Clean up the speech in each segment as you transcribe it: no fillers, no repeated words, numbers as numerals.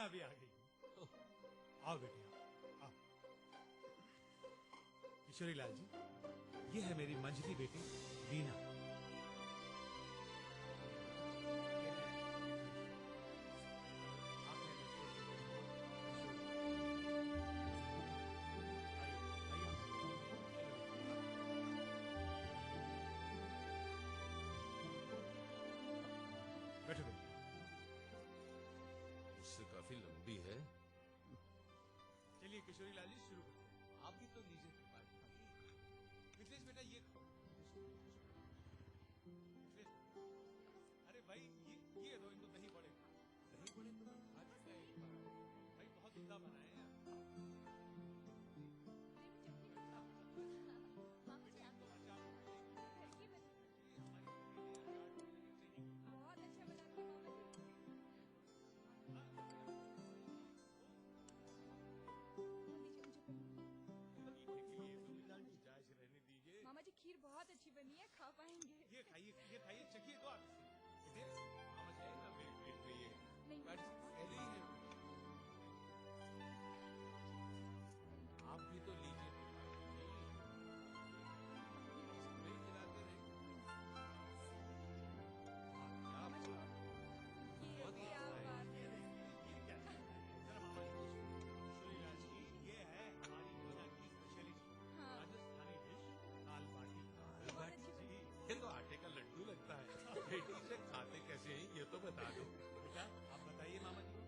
वीणा भी आ गई। आओ बेटी आओ। किशोरी लाल जी, ये है मेरी मंझली बेटी वीणा। बैठो बेटी। इससे काफी लंबी है। चलिए किशोरी लाल जी शुरू करते हैं। आप भी तो लीजिए पार्टी। मिथिलेश बेटा ये खाओ। मिथिलेश, अरे भाई ये दो इनको दही बड़े। दही बड़े तो आज भाई बहुत उम्दा बनाए हैं। रहने दीजिए। मामा जी खीर बहुत अच्छी बनी है, खा पाएंगे? ये खाइए चखिए तो आप इसे। मामा जी ना वेट करिए। नहीं पहले ही है। आप भी तो लीजिए। नहीं खिलाते रहे। मामा जी ये क्या बात है? ये क्या चीज़ है? जरा मामा जी को सुनो। किशोरी लाल जी, ये है हमारी वीणा की स्पेशलिटी, राजस्थानी डिश दाल बाटी। बहुत अच्छी बनी। ये तो आटे का लड्डू लगता है। बेटी से खाते कैसे हैं ये तो बता दो। बेटा आप बताइए मामा जी को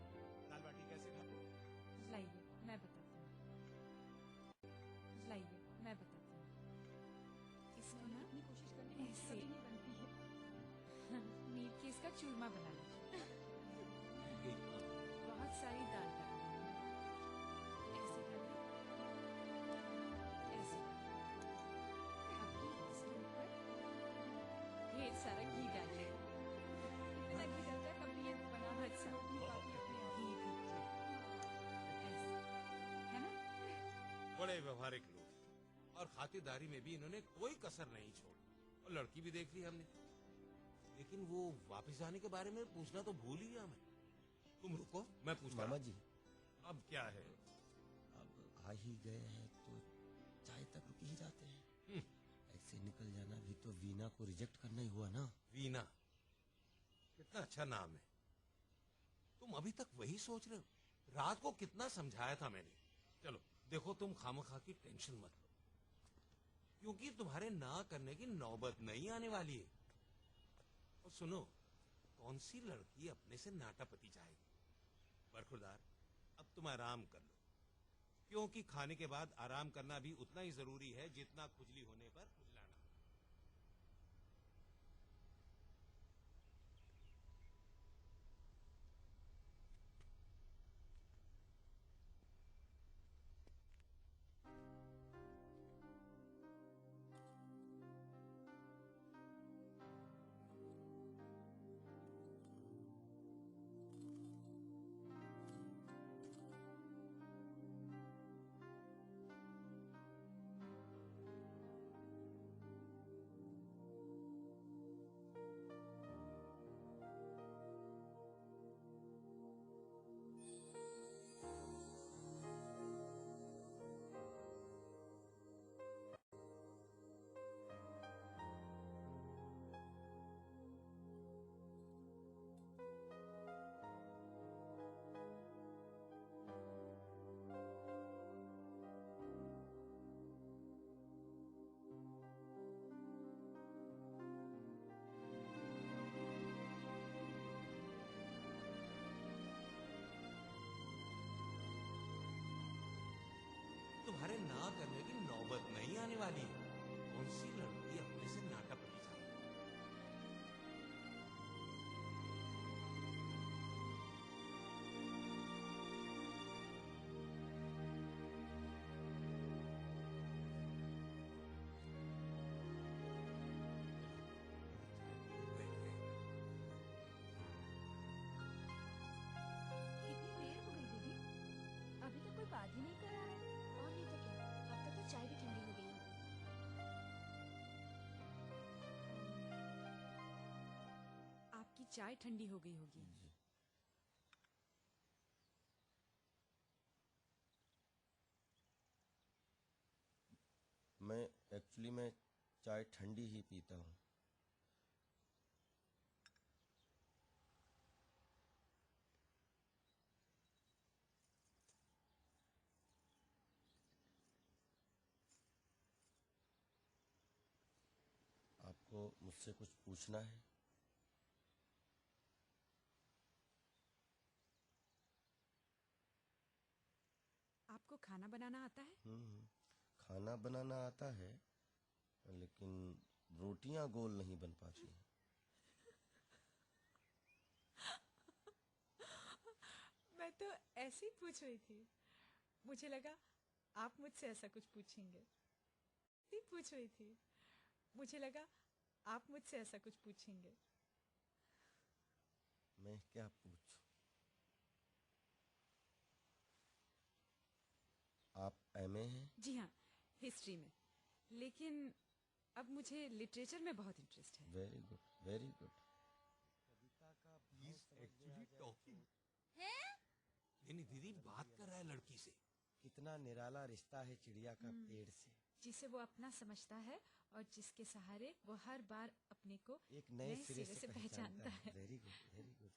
दाल बाटी कैसे खाते हैं? लाइए मैं बताती हूँ। लाइए मैं बताती हूँ। इसको ना अपनी कोशिश करने ऐसे नहीं बनती है। मीट के इसका चूरमा बना लीजिए। बहुत सारी दाल डालिए। ऐसे डालिए, ऐसे अभी इसके ऊपर ढेर सारा घी डालिए। इतना घी डालता है कभी ये बना बहुत सा घी भी ऐसे, है ना? बड़े व्यवहारिक लोग और खातिरदारी में भी इन्होंने कोई कसर नहीं छोड़ी। और लड़की भी देख ली हमने, लेकिन वो वापस आने के बारे में पूछना तो भूल ही गया मैं। तुम रुको, मैं पूछता मामा हूं। जी अब क्या है? अब आ ही गए हैं तो चाय तक रुक ही जाते हैं। ऐसे निकल जाना भी तो वीणा को रिजेक्ट करना ही हुआ ना। वीणा कितना अच्छा नाम है। तुम अभी तक वही सोच रहे हो? रात को कितना समझाया था मैंने। चलो देखो, तुम खामखा की टेंशन मत लो, क्योंकि तुम्हारे ना करने की नौबत नहीं आने वाली है। और सुनो, कौन सी लड़की अपने से नाटापति चाहेगी? बरखुरदार, अब तुम आराम कर लो, क्योंकि खाने के बाद आराम करना भी उतना ही जरूरी है जितना खुजली होने पर खुजलाना। तुम्हारे ना करने की नौबत नहीं आने वाली है। कौन सी लड़की अपने से नाटापति चाहेगी? कितनी देर हो गई दीदी? अभी तक कोई बात ही नहीं कर रहा है। और नहीं तो क्या, अब तक तो चाय भी ठंडी हो गई है। आपकी चाय ठंडी हो गई होगी। एक्चुअली मैं चाय ठंडी ही पीता हूँ। आपको मुझसे कुछ पूछना है? आपको खाना बनाना आता है? खाना बनाना आता है, लेकिन रोटियां गोल नहीं बन पाती हैं। मैं तो ऐसे ही पूछ रही थी, मुझे लगा आप मुझसे ऐसा कुछ पूछेंगे। ऐसे ही पूछ रही थी, मुझे लगा आप मुझसे ऐसा कुछ पूछेंगे। मैं क्या पूछूं? आप एमए हैं? जी हाँ, हिस्ट्री में, लेकिन अब मुझे लिटरेचर में बहुत इंटरेस्ट है। Very good, very good. He's actually talking. है? नहीं दीदी, बात कर रहा है लड़की से। कितना निराला रिश्ता है चिड़िया का पेड़ से। जिसे वो अपना समझता है और जिसके सहारे वो हर बार अपने को एक नए सिरे से पहचानता है। Very good, very good.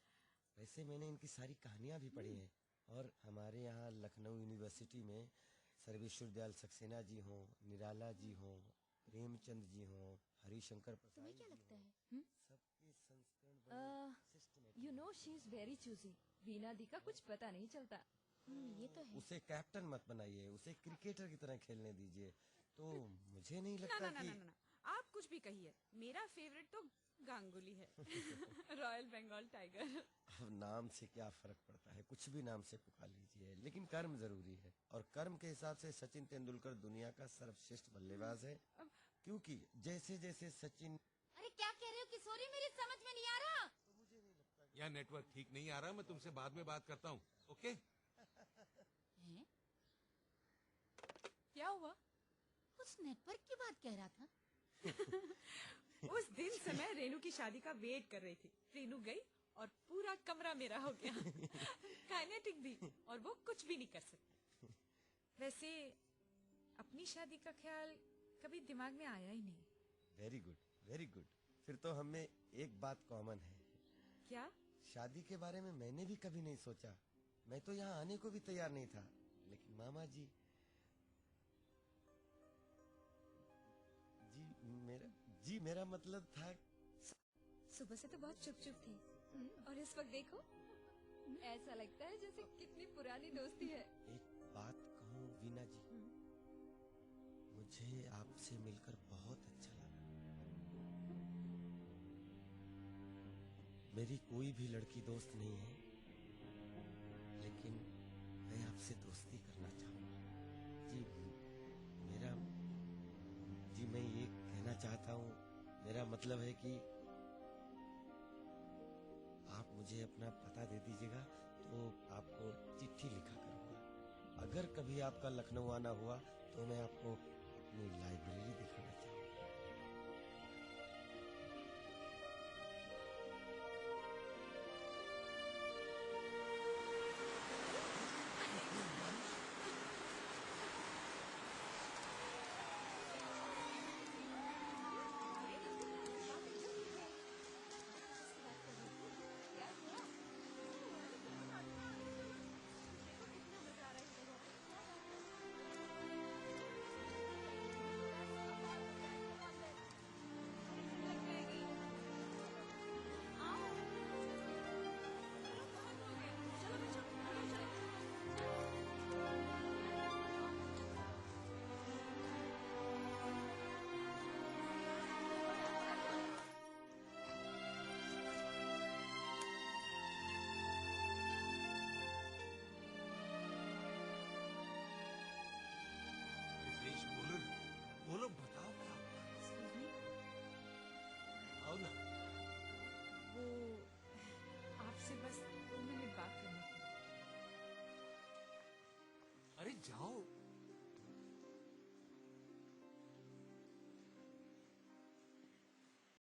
वैसे मैंने इनकी सारी कहानियां भी पढ़ी हैं, और हमारे यहाँ लखनऊ यूनिवर्सिटी में सर्वेश्वर दयाल सक्सेना जी हों, निराला जी हों, प्रेमचंद जी हों, हरिशंकर प्रसाद, तुम्हें क्या लगता है? सबके संस्करण बड़े systematic you know she is very choosy. Veena दी का कुछ पता नहीं चलता। ये तो है। उसे कैप्टन मत बनाइए, उसे क्रिकेटर की तरह खेलने दीजिए। तो मुझे नहीं ना लगता ना ना कि ना ना, आप कुछ भी कहिए, मेरा फेवरेट तो गांगुली है। Royal Bengal tiger. अब नाम से क्या फर्क पड़ता है, कुछ भी नाम से पुकार लीजिए, लेकिन कर्म जरूरी है। और कर्म के हिसाब से सचिन तेंदुलकर दुनिया का सर्वश्रेष्ठ बल्लेबाज है, क्योंकि जैसे जैसे सचिन। अरे क्या कह रहे हो किशोरी, मेरी समझ में नहीं आ रहा। यहाँ नेटवर्क ठीक नहीं आ रहा, मैं तुमसे बाद में बात करता हूँ। ओके? हैं? क्या हुआ? कुछ नेटवर्क की बात कह रहा था। उस दिन से मैं रेनू की शादी का वेट कर रही थी। रेनू गई और पूरा कमरा मेरा हो गया। काइनेटिक भी, और वो कुछ भी नहीं कर सकती। वैसे अपनी शादी का ख्याल कभी दिमाग में आया ही नहीं। Very good, very good. फिर तो हमें एक बात कॉमन है। क्या? शादी के बारे में मैंने भी कभी नहीं सोचा। मैं तो यहाँ आने को भी तैयार नहीं था, लेकिन मामा जी मेरा मतलब था। सुबह से तो बहुत चुप चुप थी, और इस वक्त देखो, ऐसा लगता है जैसे कितनी पुरानी दोस्ती है। एक बात कहूँ वीना जी, मुझे आपसे मिलकर बहुत अच्छा लगा। मेरी कोई भी लड़की दोस्त नहीं है, लेकिन मैं आपसे दोस्ती करना चाहूँगा। मैं ये कहना चाहता हूँ, मेरा मतलब है कि आप मुझे अपना पता दे दीजिएगा, तो आपको चिट्ठी लिखा करूँगा। अगर कभी आपका लखनऊ आना हुआ तो मैं आपको अपनी लाइब्रेरी दिखाना चाहूँगा।